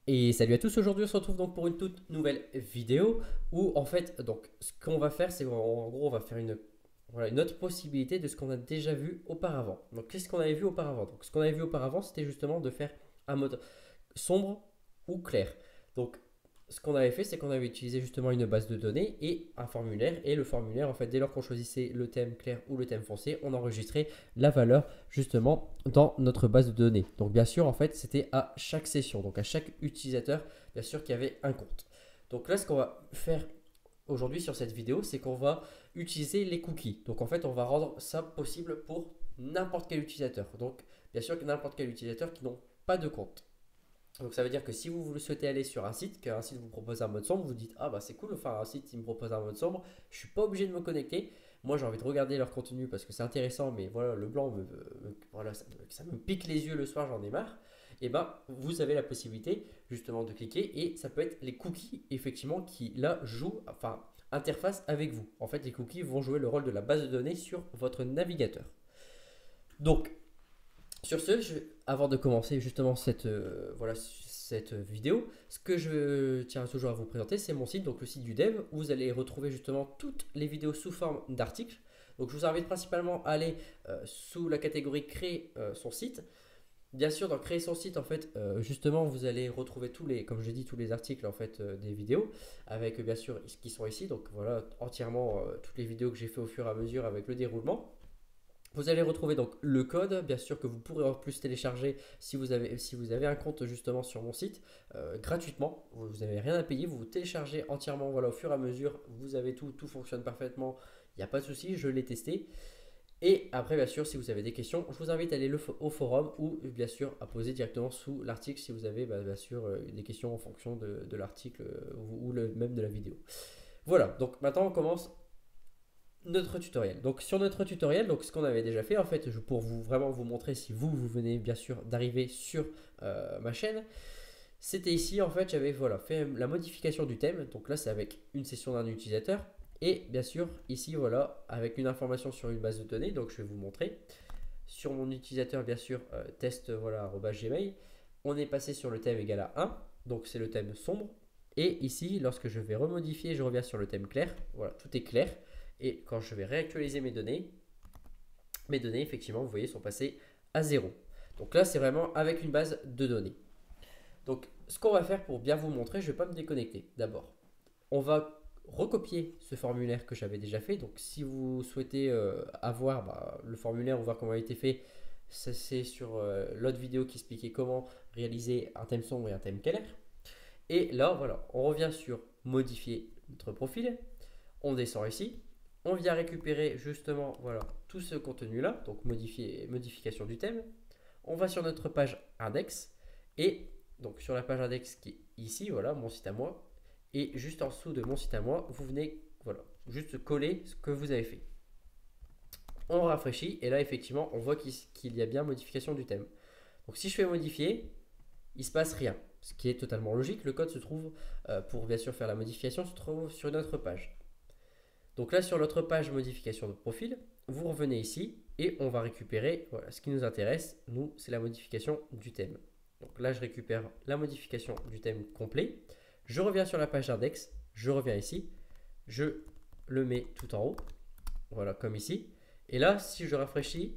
Et salut à tous, aujourd'hui on se retrouve donc pour une toute nouvelle vidéo où en fait donc ce qu'on va faire c'est en gros on va faire voilà, une autre possibilité de ce qu'on a déjà vu auparavant. Donc qu'est-ce qu'on avait vu auparavant? Donc ce qu'on avait vu auparavant c'était justement de faire un mode sombre ou clair. Donc ce qu'on avait fait c'est qu'on avait utilisé justement une base de données et un formulaire, et le formulaire en fait dès lors qu'on choisissait le thème clair ou le thème foncé on enregistrait la valeur justement dans notre base de données. Donc bien sûr en fait c'était à chaque session, donc à chaque utilisateur bien sûr qui avait un compte. Donc là ce qu'on va faire aujourd'hui sur cette vidéo c'est qu'on va utiliser les cookies. Donc en fait on va rendre ça possible pour n'importe quel utilisateur. Donc bien sûr que n'importe quel utilisateur qui n'ont pas de compte. Donc ça veut dire que si vous souhaitez aller sur un site, qu'un site vous propose un mode sombre, vous dites ah bah c'est cool, enfin un site il me propose un mode sombre, je suis pas obligé de me connecter. Moi j'ai envie de regarder leur contenu parce que c'est intéressant, mais voilà le blanc voilà ça me pique les yeux le soir, j'en ai marre. Et ben vous avez la possibilité justement de cliquer, et ça peut être les cookies effectivement qui là jouent, enfin interface avec vous. En fait les cookies vont jouer le rôle de la base de données sur votre navigateur. Donc sur ce, avant de commencer justement voilà, cette vidéo, ce que je tiens toujours à vous présenter, c'est mon site, donc le site du dev, où vous allez retrouver justement toutes les vidéos sous forme d'articles. Donc je vous invite principalement à aller sous la catégorie créer son site. Bien sûr, dans créer son site, en fait, justement, vous allez retrouver comme je dit, tous les articles en fait des vidéos, avec bien sûr ce qui sont ici. Donc voilà, entièrement toutes les vidéos que j'ai fait au fur et à mesure avec le déroulement. Vous allez retrouver donc le code, bien sûr, que vous pourrez en plus télécharger si vous avez un compte justement sur mon site gratuitement. Vous n'avez rien à payer, vous vous téléchargez entièrement, voilà, au fur et à mesure. Vous avez tout fonctionne parfaitement, il n'y a pas de souci, je l'ai testé. Et après, bien sûr, si vous avez des questions, je vous invite à aller au forum, ou bien sûr à poser directement sous l'article si vous avez bien sûr des questions en fonction de l'article ou même de la vidéo. Voilà, donc maintenant on commence notre tutoriel. Donc sur notre tutoriel, donc ce qu'on avait déjà fait en fait, pour vous vraiment vous montrer si vous venez bien sûr d'arriver sur ma chaîne, c'était ici en fait j'avais voilà fait la modification du thème. Donc là c'est avec une session d'un utilisateur, et bien sûr ici voilà avec une information sur une base de données. Donc je vais vous montrer sur mon utilisateur bien sûr test voilà @gmail, on est passé sur le thème égal à 1, donc c'est le thème sombre. Et ici lorsque je vais remodifier, je reviens sur le thème clair, voilà tout est clair. Et quand je vais réactualiser mes données effectivement, vous voyez, sont passées à 0. Donc là, c'est vraiment avec une base de données. Donc, ce qu'on va faire pour bien vous montrer, je ne vais pas me déconnecter. D'abord, on va recopier ce formulaire que j'avais déjà fait. Donc, si vous souhaitez avoir le formulaire ou voir comment il a été fait, c'est sur l'autre vidéo qui expliquait comment réaliser un thème sombre et un thème clair. Et là, voilà, on revient sur modifier notre profil. On descend ici, on vient récupérer justement voilà, tout ce contenu-là, donc modification du thème. On va sur notre page index, et donc sur la page index qui est ici, voilà, mon site à moi, et juste en dessous de mon site à moi, vous venez voilà, juste coller ce que vous avez fait. On rafraîchit, et là effectivement, on voit qu'il y a bien modification du thème. Donc si je fais modifier, il ne se passe rien, ce qui est totalement logique. Le code se trouve, pour bien sûr faire la modification, se trouve sur une autre page. Donc là, sur notre page modification de profil, vous revenez ici et on va récupérer, voilà, ce qui nous intéresse, nous, c'est la modification du thème. Donc là, je récupère la modification du thème complet. Je reviens sur la page d'index, je reviens ici, je le mets tout en haut, voilà, comme ici. Et là, si je rafraîchis,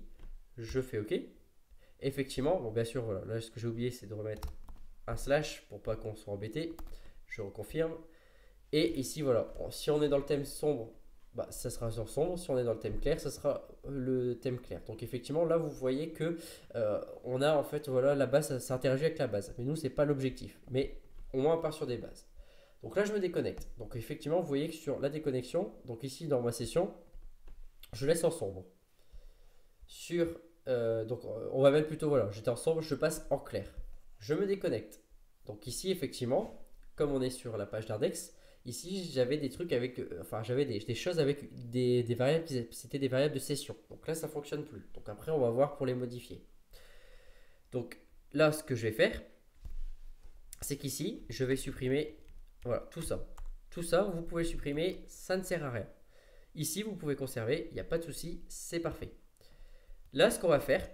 je fais OK. Effectivement, bon, bien sûr, voilà, là, ce que j'ai oublié, c'est de remettre un slash pour pas qu'on soit embêté. Je reconfirme. Et ici, voilà, si on est dans le thème sombre, bah, ça sera sur sombre. Si on est dans le thème clair, ça sera le thème clair. Donc effectivement, là, vous voyez que on a en fait, voilà, la base, ça interagit avec la base. Mais nous, c'est pas l'objectif. Mais au moins, on part sur des bases. Donc là, je me déconnecte. Donc effectivement, vous voyez que sur la déconnexion, donc ici dans ma session, je laisse en sombre. Sur, on va mettre plutôt, voilà, j'étais en sombre, je passe en clair. Je me déconnecte. Donc ici, effectivement, comme on est sur la page d'index, ici j'avais des trucs avec, enfin j'avais des choses avec des variables, c'était des variables de session. Donc là, ça fonctionne plus. Donc après, on va voir pour les modifier. Donc là, ce que je vais faire, c'est qu'ici, je vais supprimer, voilà, tout ça. Tout ça, vous pouvez le supprimer, ça ne sert à rien. Ici, vous pouvez conserver, il n'y a pas de souci, c'est parfait. Là, ce qu'on va faire,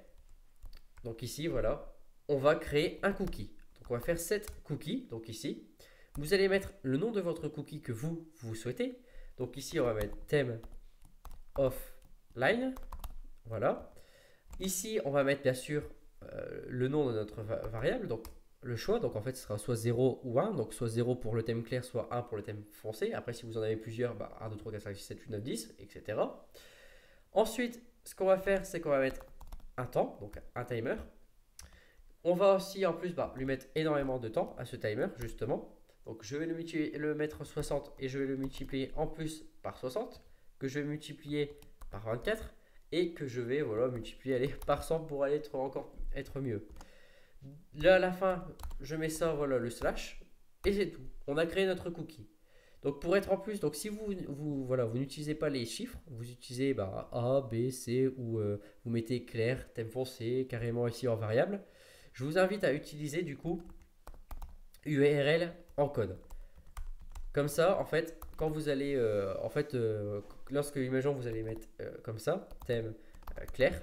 donc ici, voilà, on va créer un cookie. Donc qu'on va faire set cookie. Donc ici, vous allez mettre le nom de votre cookie que vous souhaitez. Donc ici, on va mettre thème offline. Voilà. Ici, on va mettre bien sûr le nom de notre variable, donc le choix. Donc en fait, ce sera soit 0 ou 1. Donc soit 0 pour le thème clair, soit 1 pour le thème foncé. Après, si vous en avez plusieurs, 1, 2, 3, 4, 5, 6, 7, 8, 9, 10, etc. Ensuite, ce qu'on va faire, c'est qu'on va mettre un temps, donc un timer. On va aussi en plus lui mettre énormément de temps à ce timer, justement. Donc je vais le mettre 60 et je vais le multiplier en plus par 60, que je vais multiplier par 24 et que je vais multiplier par 100 pour aller être mieux. Là à la fin, je mets ça, le slash et c'est tout. On a créé notre cookie. Donc pour être en plus, donc si vous n'utilisez pas les chiffres, vous utilisez A, B, C ou vous mettez clair, thème foncé, carrément ici en variable. Je vous invite à utiliser du coup URL en code. Comme ça, en fait, quand vous allez, lorsque, imaginons, vous allez mettre comme ça, thème clair,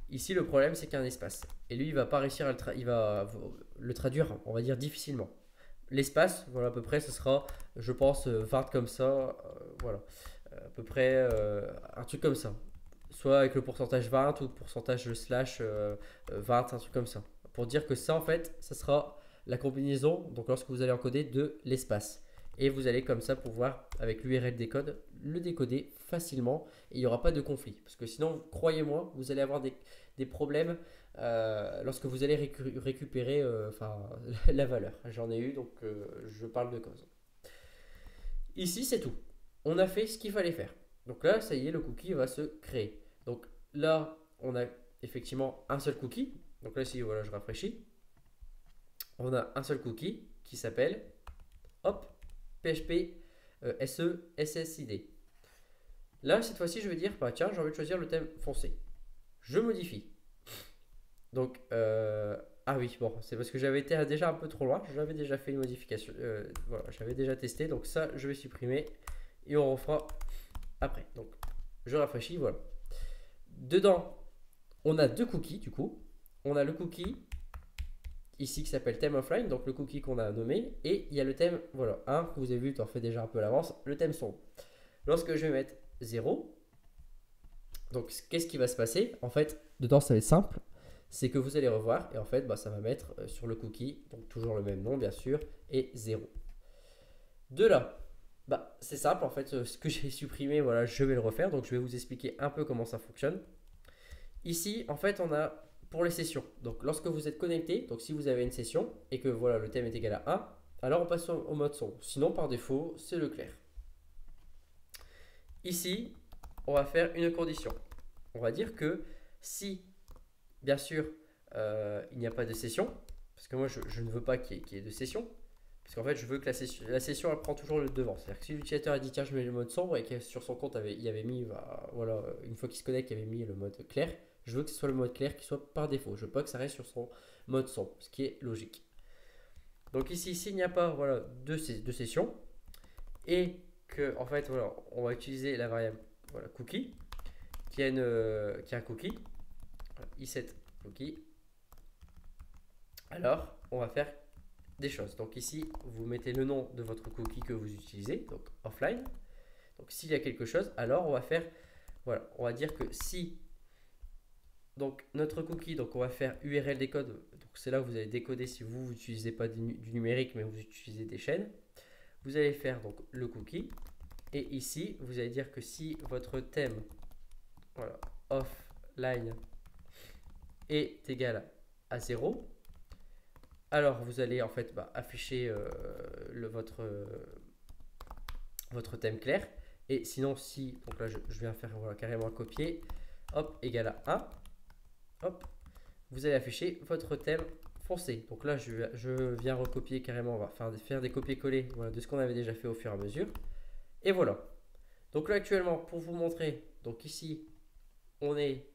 ici le problème c'est qu'il y a un espace. Et lui, il va pas réussir il va le traduire, on va dire, difficilement. L'espace, à peu près, ce sera, je pense, 20 comme ça, à peu près un truc comme ça. Soit avec le pourcentage 20 ou le pourcentage slash 20, un truc comme ça. Pour dire que ça, en fait, ça sera la combinaison, donc lorsque vous allez encoder, de l'espace. Et vous allez comme ça pouvoir, avec l'URL décode, le décoder facilement et il n'y aura pas de conflit. Parce que sinon, croyez-moi, vous allez avoir des problèmes lorsque vous allez récupérer la valeur. J'en ai eu, donc je parle de cause. Ici, c'est tout. On a fait ce qu'il fallait faire. Donc là, ça y est, le cookie va se créer. Donc là, on a effectivement un seul cookie. Donc là, ici, je rafraîchis. On a un seul cookie qui s'appelle PHP SESSID. Là, cette fois-ci, je vais dire, tiens, j'ai envie de choisir le thème foncé. Je modifie. Donc, ah oui, bon, c'est parce que j'avais été déjà un peu trop loin. J'avais déjà fait une modification. J'avais déjà testé. Donc ça, je vais supprimer et on refera après. Donc, je rafraîchis, voilà. Dedans, on a deux cookies du coup. On a le cookie ici qui s'appelle thème offline, donc le cookie qu'on a nommé, et il y a le thème, un que vous avez vu, tu en fais déjà un peu à l'avance, le thème sombre. Lorsque je vais mettre 0, donc qu'est-ce qui va se passer? En fait, dedans ça va être simple, c'est que vous allez revoir, et en fait, ça va mettre sur le cookie, donc toujours le même nom bien sûr, et 0. De là, c'est simple en fait, ce que j'ai supprimé, je vais le refaire, donc je vais vous expliquer un peu comment ça fonctionne. Ici, en fait, on a pour les sessions. Donc, lorsque vous êtes connecté, donc si vous avez une session et que le thème est égal à 1, alors on passe au mode sombre. Sinon, par défaut, c'est le clair. Ici, on va faire une condition. On va dire que si, bien sûr, il n'y a pas de session, parce que moi, je ne veux pas qu'il y ait de session, parce qu'en fait, je veux que la session, elle prend toujours le devant. C'est-à-dire que si l'utilisateur a dit, tiens, je mets le mode sombre et que sur son compte, il avait mis, une fois qu'il se connecte, il avait mis le mode clair, je veux que ce soit le mode clair qui soit par défaut. Je veux pas que ça reste sur son mode sombre, ce qui est logique. Donc ici, s'il n'y a pas de session et que en fait on va utiliser la variable cookie qui a un cookie iset cookie. Alors on va faire des choses. Donc ici, vous mettez le nom de votre cookie que vous utilisez, donc offline. Donc s'il y a quelque chose, alors on va faire on va dire que si donc notre cookie, donc on va faire URL décode, donc c'est là où vous allez décoder si vous n'utilisez pas du numérique mais vous utilisez des chaînes. Vous allez faire donc le cookie et ici vous allez dire que si votre thème offline est égal à 0, alors vous allez en fait afficher votre thème clair. Et sinon si, donc là je viens faire carrément un copier, hop, égal à 1, hop, vous allez afficher votre thème foncé. Donc là, je viens recopier carrément, on va faire des copier-coller de ce qu'on avait déjà fait au fur et à mesure. Et voilà. Donc là, actuellement, pour vous montrer, donc ici, on est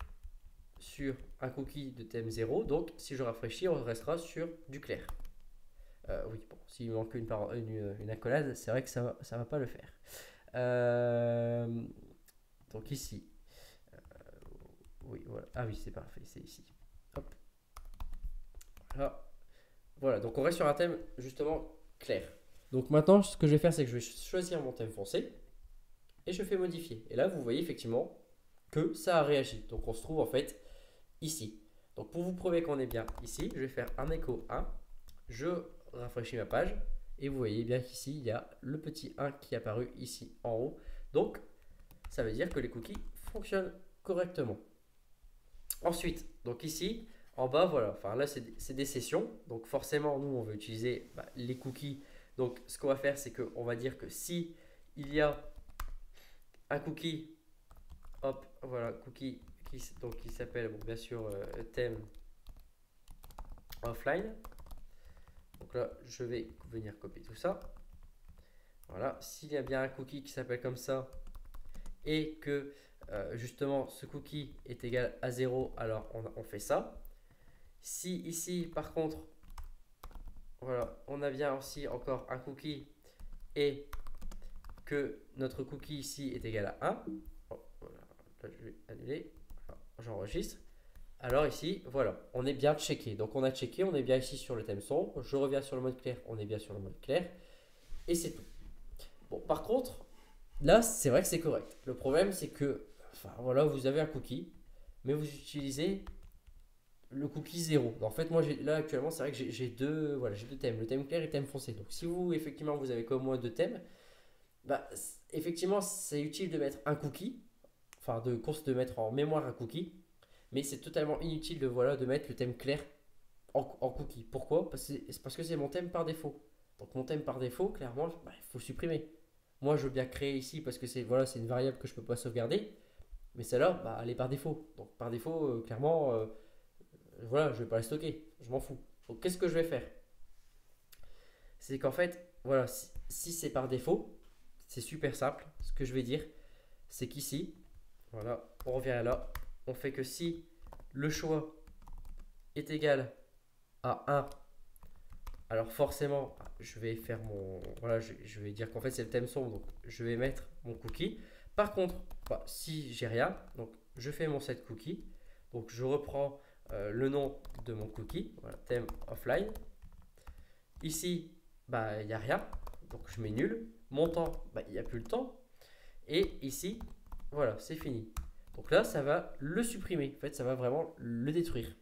sur un cookie de thème 0. Donc, si je rafraîchis, on restera sur du clair. Oui, bon, s'il manque une accolade, c'est vrai que ça ne va pas le faire. Donc ici, oui, voilà. Ah oui, c'est parfait, c'est ici. Hop. voilà, donc on reste sur un thème justement clair. Donc maintenant, ce que je vais faire, c'est que je vais choisir mon thème foncé et je fais modifier. Et là, vous voyez effectivement que ça a réagi. Donc on se trouve en fait ici. Donc pour vous prouver qu'on est bien ici, je vais faire un écho 1. Je rafraîchis ma page et vous voyez bien qu'ici, il y a le petit 1 qui est apparu ici en haut. Donc ça veut dire que les cookies fonctionnent correctement. Ensuite, donc ici, en bas, voilà, enfin là c'est des sessions. Donc forcément, nous on veut utiliser les cookies. Donc ce qu'on va faire, c'est qu'on va dire que si il y a un cookie, hop, voilà, cookie qui s'appelle bon, bien sûr thème offline. Donc là, je vais venir copier tout ça. Voilà, s'il y a bien un cookie qui s'appelle comme ça et que justement ce cookie est égal à 0, alors on fait ça. Si ici, par contre, voilà, on a bien aussi encore un cookie et que notre cookie ici est égal à 1, oh, voilà, là, je vais annuler, j'enregistre. Alors ici, voilà, on est bien checké. Donc on a checké, on est bien ici sur le thème sombre. Je reviens sur le mode clair, on est bien sur le mode clair. Et c'est tout. Bon, par contre, là, c'est vrai que c'est correct. Le problème, c'est que, enfin voilà, vous avez un cookie, mais vous utilisez le cookie 0. En fait, moi, là actuellement, c'est vrai que j'ai deux, voilà, j'ai deux thèmes, le thème clair et le thème foncé. Donc si vous, effectivement, vous avez comme moi deux thèmes, effectivement, c'est utile de mettre un cookie, enfin de mettre en mémoire un cookie, mais c'est totalement inutile de, voilà, de mettre le thème clair en cookie. Pourquoi? Parce que c'est mon thème par défaut. Donc mon thème par défaut, clairement, il faut le supprimer. Moi, je veux bien créer ici parce que c'est voilà, c'est une variable que je ne peux pas sauvegarder, mais celle-là, elle est par défaut. Donc par défaut, clairement, voilà, je ne vais pas la stocker. Je m'en fous. Donc qu'est-ce que je vais faire? C'est qu'en fait, voilà, si c'est par défaut, c'est super simple. Ce que je vais dire, c'est qu'ici, voilà, on revient là, on fait que si le choix est égal à 1, alors forcément, je vais faire mon, voilà, je vais dire qu'en fait c'est le thème sombre, donc je vais mettre mon cookie. Par contre, si j'ai rien, donc je fais mon set cookie, donc je reprends le nom de mon cookie, voilà, thème offline. Ici, il n'y a rien, donc je mets nul. Mon temps, il n'y a plus le temps. Et ici, voilà, c'est fini. Donc là, ça va le supprimer. En fait, ça va vraiment le détruire.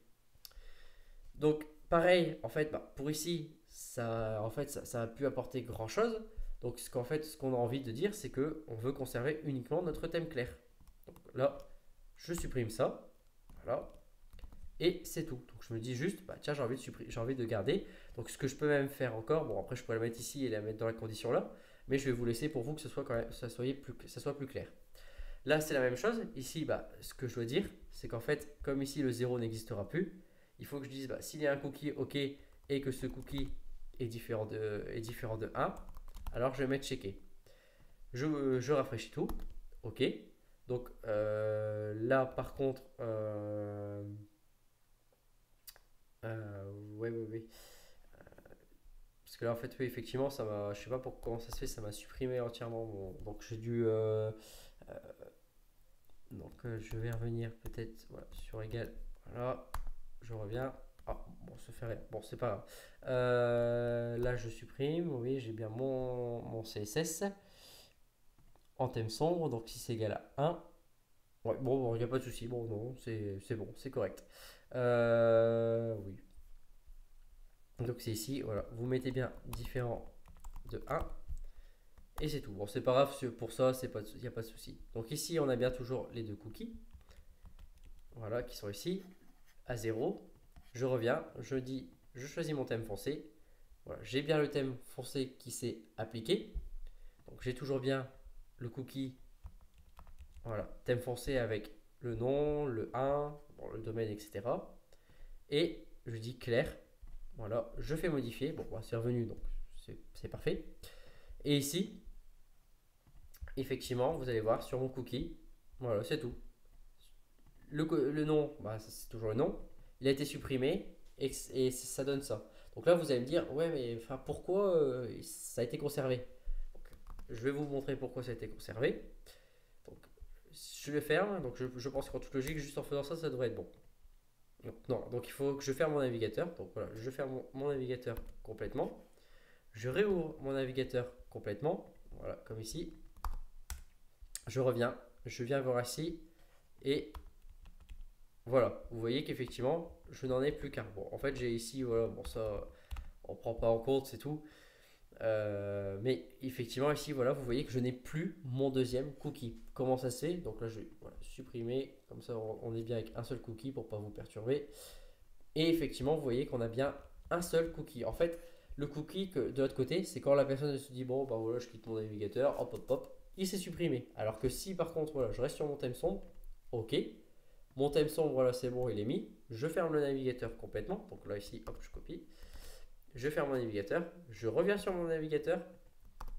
Donc, pareil, en fait, pour ici, ça a pu apporter grand chose. Donc, ce qu'on a envie de dire, c'est que on veut conserver uniquement notre thème clair. Donc là, je supprime ça. Voilà. Et c'est tout. Donc, je me dis juste, tiens, j'ai envie de garder. Donc, ce que je peux même faire encore, bon, après, je pourrais la mettre ici et la mettre dans la condition là. Mais je vais vous laisser pour vous que ce soit quand même, ça soit plus clair. Là, c'est la même chose. Ici, ce que je dois dire, c'est qu'en fait, comme ici, le 0 n'existera plus, il faut que je dise, s'il y a un cookie, OK, et que ce cookie est différent de 1, alors je vais mettre checké. Je rafraîchis tout. OK. Donc là, par contre, ouais. Parce que là, en fait, oui, effectivement, je sais pas comment ça se fait, ça m'a supprimé entièrement donc j'ai dû. Donc je vais revenir peut-être voilà, sur égal. Voilà, je reviens. Ah, bon, ça fait rien. Bon, c'est pas grave. Là, je supprime. Oui, j'ai bien mon CSS en thème sombre. Donc si c'est égal à 1. Ouais, bon, il n'y a pas de souci. Bon, non, c'est bon, c'est correct. Oui. Donc c'est ici. Voilà, vous mettez bien différent de 1. Et c'est tout. Bon, c'est pas grave, pour ça, il n'y a pas de souci. Donc ici, on a bien toujours les deux cookies. Voilà, qui sont ici, à 0. Je reviens, je choisis mon thème foncé. Voilà, j'ai bien le thème foncé qui s'est appliqué. Donc j'ai toujours bien le cookie, voilà, thème foncé avec le nom, le 1, bon, le domaine, etc. Et je dis clair. Voilà, je fais modifier. Bon, c'est revenu, donc c'est parfait. Et ici, effectivement, vous allez voir sur mon cookie, voilà, c'est tout. Le nom, c'est toujours le nom. Il a été supprimé et ça donne ça. Donc là, vous allez me dire, ouais, mais enfin, pourquoi ça a été conservé? Donc, je vais vous montrer pourquoi ça a été conservé. Donc, je vais faire. Donc, je pense qu'en toute logique, juste en faisant ça, ça devrait être bon. Non, donc il faut que je ferme mon navigateur. Donc voilà, je ferme mon navigateur complètement. Je réouvre mon navigateur complètement. Voilà, comme ici. Je reviens, je viens voir ici et voilà, vous voyez qu'effectivement, je n'en ai plus qu'un. Bon, en fait, j'ai ici, voilà, bon, ça, on prend pas en compte, c'est tout. Mais effectivement, ici, voilà, vous voyez que je n'ai plus mon deuxième cookie. Comment ça se fait? Donc là, je vais voilà, supprimer, comme ça, on est bien avec un seul cookie pour pas vous perturber. Et effectivement, vous voyez qu'on a bien un seul cookie. En fait, le cookie que, de l'autre côté, c'est quand la personne se dit, bon, bah voilà, je quitte mon navigateur, hop, hop, hop, il s'est supprimé. Alors que si par contre, voilà, je reste sur mon thème sombre, ok, mon thème sombre, voilà, c'est bon, il est mis. Je ferme le navigateur complètement. Donc là, ici, hop, je copie. Je ferme mon navigateur. Je reviens sur mon navigateur.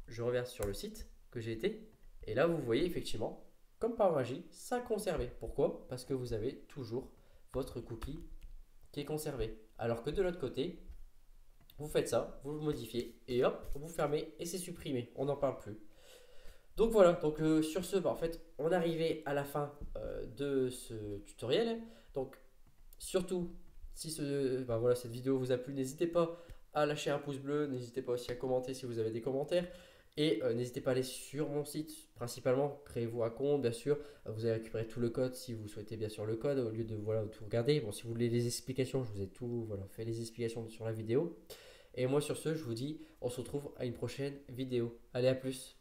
Je reviens sur le site que j'ai été. Et là, vous voyez effectivement, comme par magie, ça a conservé. Pourquoi? Parce que vous avez toujours votre cookie qui est conservé. Alors que de l'autre côté, vous faites ça, vous le modifiez et hop, vous fermez et c'est supprimé. On n'en parle plus. Donc voilà, donc sur ce, bah, en fait, on est arrivé à la fin de ce tutoriel. Donc surtout, si bah, voilà, cette vidéo vous a plu, n'hésitez pas à lâcher un pouce bleu, n'hésitez pas aussi à commenter si vous avez des commentaires. Et n'hésitez pas à aller sur mon site, principalement, créez-vous un compte, bien sûr. Vous allez récupérer tout le code si vous souhaitez bien sûr le code, au lieu de voilà, tout regarder. Bon, si vous voulez les explications, je vous ai tout voilà, fait les explications sur la vidéo. Et moi sur ce, je vous dis, on se retrouve à une prochaine vidéo. Allez, à plus!